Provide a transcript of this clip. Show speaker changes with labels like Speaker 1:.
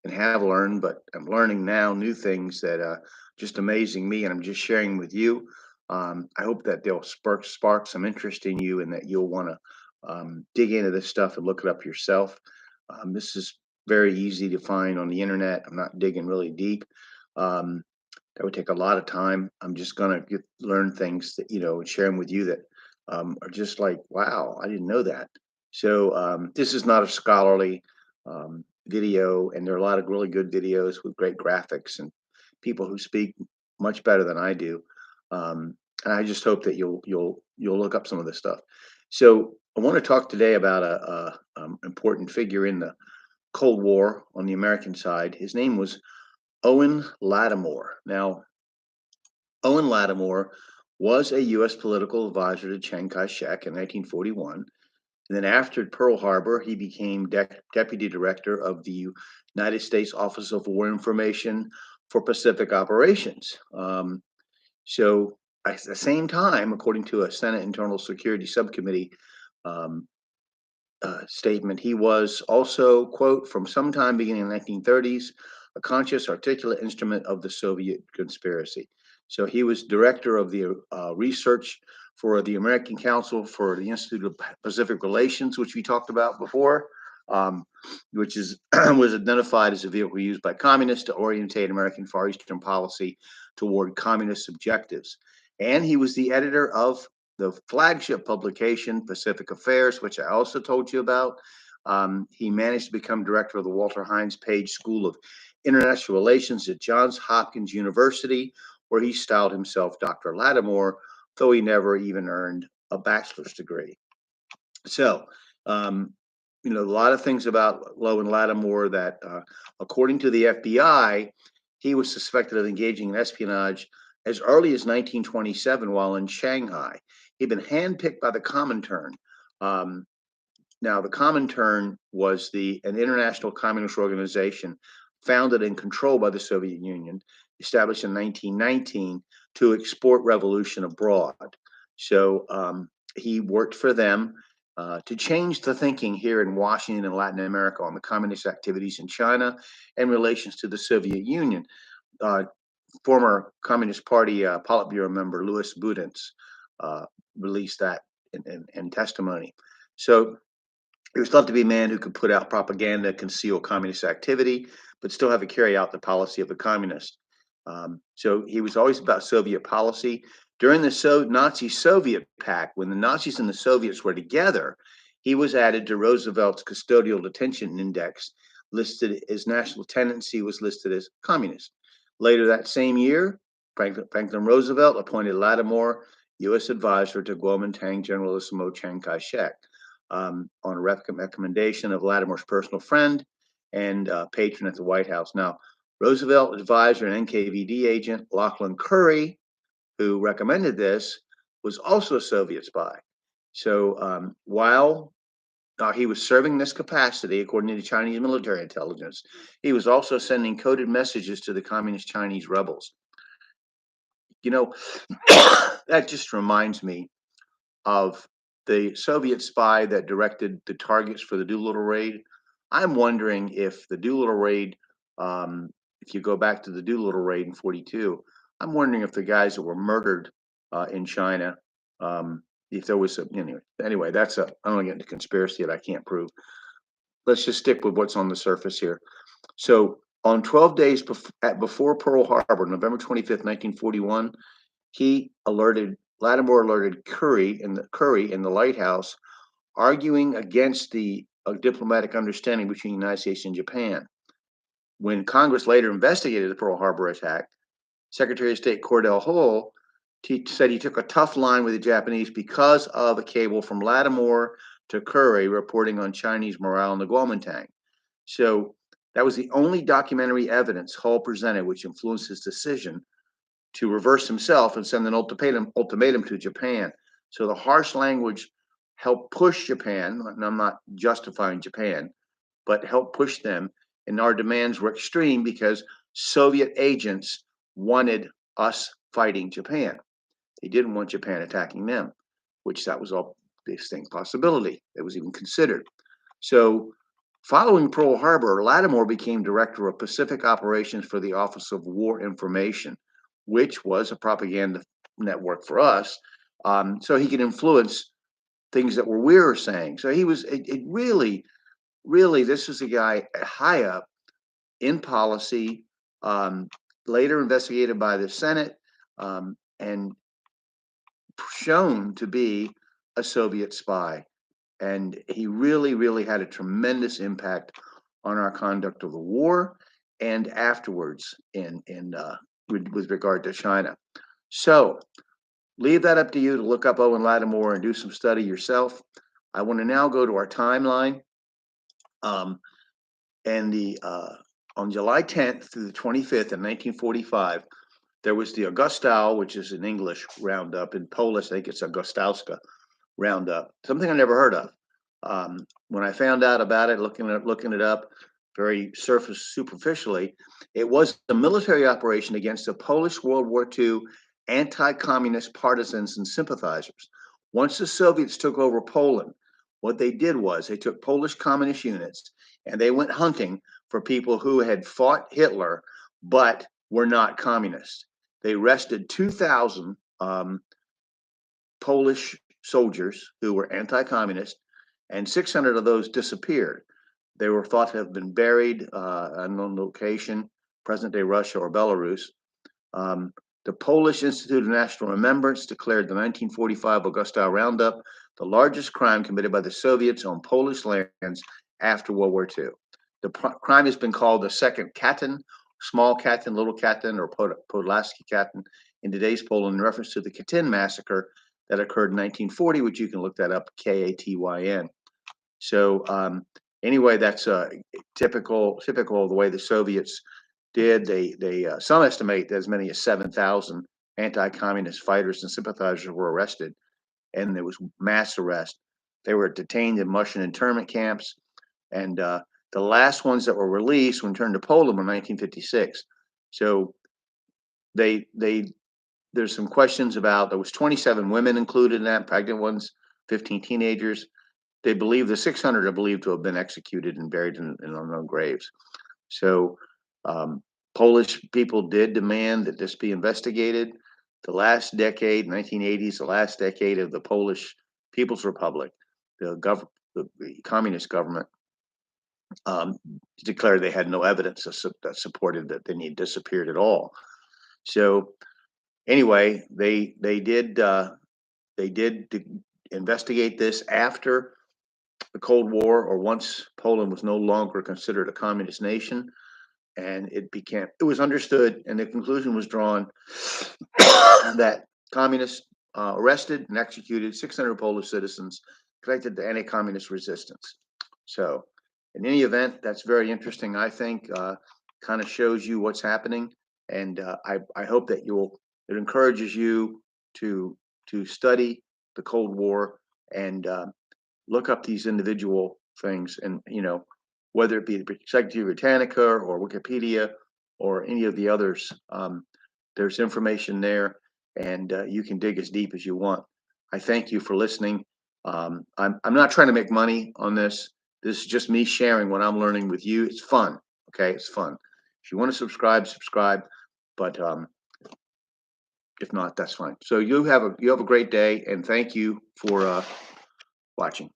Speaker 1: and have learned, but I'm learning now new things that just amazing me, and I'm just sharing with you. I hope that they'll spark some interest in you, and that you'll want to dig into this stuff and look it up yourself. This is very easy to find on the internet. I'm not digging really deep. Um, that would take a lot of time. I'm just gonna learn things that and share them with you that are just like, wow, I didn't know that. So this is not a scholarly video, and there are a lot of really good videos with great graphics and people who speak much better than I do. And I just hope that you'll look up some of this stuff. So I want to talk today about a important figure in the Cold War on the American side. His name was Owen Lattimore. Now, Owen Lattimore was a U.S. political advisor to Chiang Kai shek in 1941. And then after Pearl Harbor, he became deputy director of the United States Office of War Information for Pacific Operations. So at the same time, according to a Senate Internal Security Subcommittee um, statement, he was also, quote, from sometime beginning in the 1930s, a conscious, articulate instrument of the Soviet conspiracy. So he was director of the research for the American Council for the Institute of Pacific Relations, which we talked about before, which is was identified as a vehicle used by communists to orientate American Far Eastern policy toward communist objectives. And he was the editor of the flagship publication, Pacific Affairs, which I also told you about. He managed to become director of the Walter Hines Page School of International Relations at Johns Hopkins University, where he styled himself Dr. Lattimore, though he never even earned a bachelor's degree. So, a lot of things about Owen Lattimore that, according to the FBI, he was suspected of engaging in espionage as early as 1927 while in Shanghai. He'd been handpicked by the Comintern. Um, Now, the Comintern was an international communist organization founded and controlled by the Soviet Union, established in 1919 to export revolution abroad. So he worked for them to change the thinking here in Washington and Latin America on the communist activities in China and relations to the Soviet Union. Uh, Former Communist Party Politburo member Louis Budens uh, released that in testimony. So he was thought to be a man who could put out propaganda, conceal communist activity, but still have to carry out the policy of the communists. So he was always about Soviet policy. During the Nazi-Soviet pact, when the Nazis and the Soviets were together, he was added to Roosevelt's custodial detention index, listed as national tendency, was listed as communist. Later that same year, Franklin Roosevelt appointed Lattimore U.S. advisor to Kuomintang Generalissimo Chiang Kai-shek on a recommendation of Lattimore's personal friend and patron at the White House. Now, Roosevelt advisor and NKVD agent Lachlan Curry, who recommended this, was also a Soviet spy. So while he was serving this capacity, according to Chinese military intelligence, he was also sending coded messages to the communist Chinese rebels. You know, that just reminds me of the Soviet spy that directed the targets for the Doolittle raid. I'm wondering if the Doolittle raid, if you go back to the Doolittle raid in '42, I'm wondering if the guys that were murdered in China, if there was anyway, I don't want to get into conspiracy that I can't prove. Let's just stick with what's on the surface here. So on 12 days before Pearl Harbor, November 25th, 1941, Lattimore alerted Curry in the lighthouse, arguing against the diplomatic understanding between the United States and Japan. When Congress later investigated the Pearl Harbor attack, Secretary of State Cordell Hull said he took a tough line with the Japanese because of a cable from Lattimore to Curry reporting on Chinese morale in the Kuomintang. So that was the only documentary evidence Hull presented which influenced his decision to reverse himself and send an ultimatum to Japan. So the harsh language helped push Japan, and I'm not justifying Japan, but helped push them. And our demands were extreme because Soviet agents wanted us fighting Japan. They didn't want Japan attacking them, which that was all distinct possibility that was even considered. So Following Pearl Harbor, Lattimore became director of Pacific Operations for the Office of War Information, which was a propaganda network for us, so he could influence things that we were saying. So he was it really, really, this was a guy high up in policy, um, later investigated by the Senate, and shown to be a Soviet spy. And he really, really had a tremendous impact on our conduct of the war and afterwards with regard to China. So leave that up to you to look up Owen Lattimore and do some study yourself. I want to now go to our timeline. Um, and the On July 10th through the 25th in 1945, there was the Augustow, which is in English roundup. In Polish, I think it's Augustowska roundup. Something I never heard of. When I found out about it, looking it up very superficially, it was a military operation against the Polish World War II anti-communist partisans and sympathizers. Once the Soviets took over Poland, what they did was they took Polish communist units and they went hunting for people who had fought Hitler but were not communists. They arrested 2,000 Polish soldiers who were anti-communist, and 600 of those disappeared. They were thought to have been buried unknown location, present-day Russia or Belarus. Um, the Polish Institute of National Remembrance declared the 1945 Augustow Roundup the largest crime committed by the Soviets on Polish lands after World War II. The crime has been called the Second Katyn, Small Katyn, Little Katyn, or Podlaski Katyn in today's Poland, in reference to the Katyn massacre that occurred in 1940, which you can look that up, Katyn. So anyway, that's typical of the way the Soviets did. They some estimate that as many as 7,000 anti-communist fighters and sympathizers were arrested, and there was mass arrest. They were detained in Russian internment camps, and the last ones that were released when turned to Poland were 1956. So they there's some questions about, there was 27 women included in that, pregnant ones, 15 teenagers. They believe the 600 are believed to have been executed and buried in unknown graves. So Polish people did demand that this be investigated. The last decade, 1980s, the last decade of the Polish People's Republic, the communist government, declared they had no evidence that supported that they disappeared at all. So anyway, they did investigate this after the Cold War, or once Poland was no longer considered a communist nation, and it was understood, and the conclusion was drawn that communists arrested and executed 600 Polish citizens connected to anti-communist resistance. So, in any event, that's very interesting. I think kind of shows you what's happening, and I hope that it encourages you to study the Cold War and look up these individual things, and whether it be the Encyclopedia Britannica or Wikipedia or any of the others, there's information there, and you can dig as deep as you want. I thank you for listening. I'm not trying to make money on this. This is just me sharing what I'm learning with you. It's fun. Okay, it's fun. If you want to subscribe. But if not, that's fine. So you have a great day, and thank you for watching.